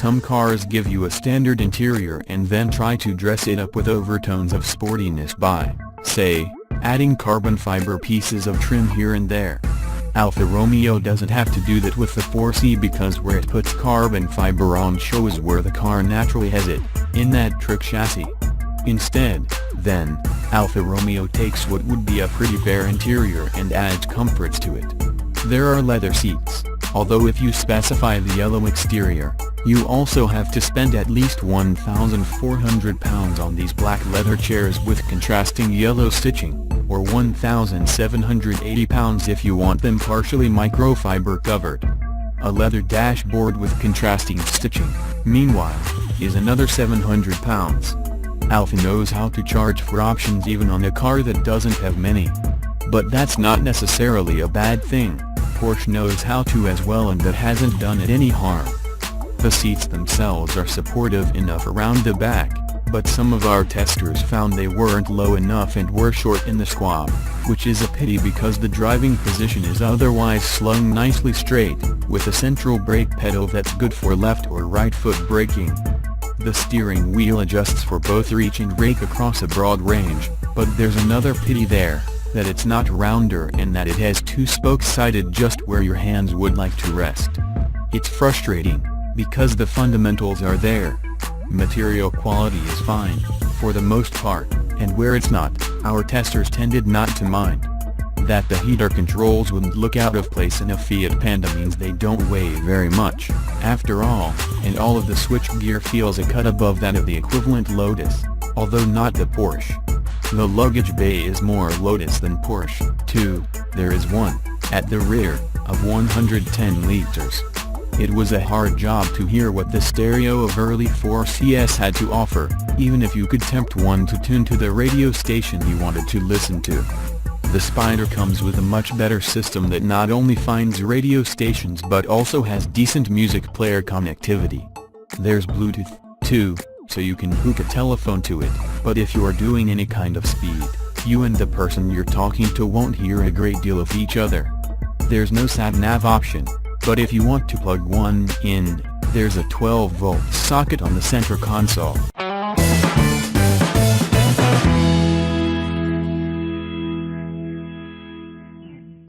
Some cars give you a standard interior and then try to dress it up with overtones of sportiness by, say, adding carbon fiber pieces of trim here and there. Alfa Romeo doesn't have to do that with the 4C because where it puts carbon fiber on shows where the car naturally has it, in that trick chassis. Instead, then, Alfa Romeo takes what would be a pretty bare interior and adds comforts to it. There are leather seats, although if you specify the yellow exterior, you also have to spend at least £1,400 on these black leather chairs with contrasting yellow stitching, or £1,780 if you want them partially microfiber covered. A leather dashboard with contrasting stitching, meanwhile, is another £700. Alfa knows how to charge for options even on a car that doesn't have many. But that's not necessarily a bad thing. Porsche knows how to as well, and that hasn't done it any harm. The seats themselves are supportive enough around the back, but some of our testers found they weren't low enough and were short in the squab, which is a pity because the driving position is otherwise slung nicely straight, with a central brake pedal that's good for left or right foot braking. The steering wheel adjusts for both reach and rake across a broad range, but there's another pity there, that it's not rounder and that it has two spokes sighted just where your hands would like to rest. It's frustrating, because the fundamentals are there. Material quality is fine, for the most part, and where it's not, our testers tended not to mind. That the heater controls wouldn't look out of place in a Fiat Panda means they don't weigh very much, after all, and all of the switchgear feels a cut above that of the equivalent Lotus, although not the Porsche. The luggage bay is more Lotus than Porsche, too. There is one, at the rear, of 110 liters. It was a hard job to hear what the stereo of early 4CS had to offer, even if you could tempt one to tune to the radio station you wanted to listen to. The Spider comes with a much better system that not only finds radio stations but also has decent music player connectivity. There's Bluetooth, too, so you can hook a telephone to it, but if you're doing any kind of speed, you and the person you're talking to won't hear a great deal of each other. There's no sat-nav option, but if you want to plug one in, there's a 12-volt socket on the center console.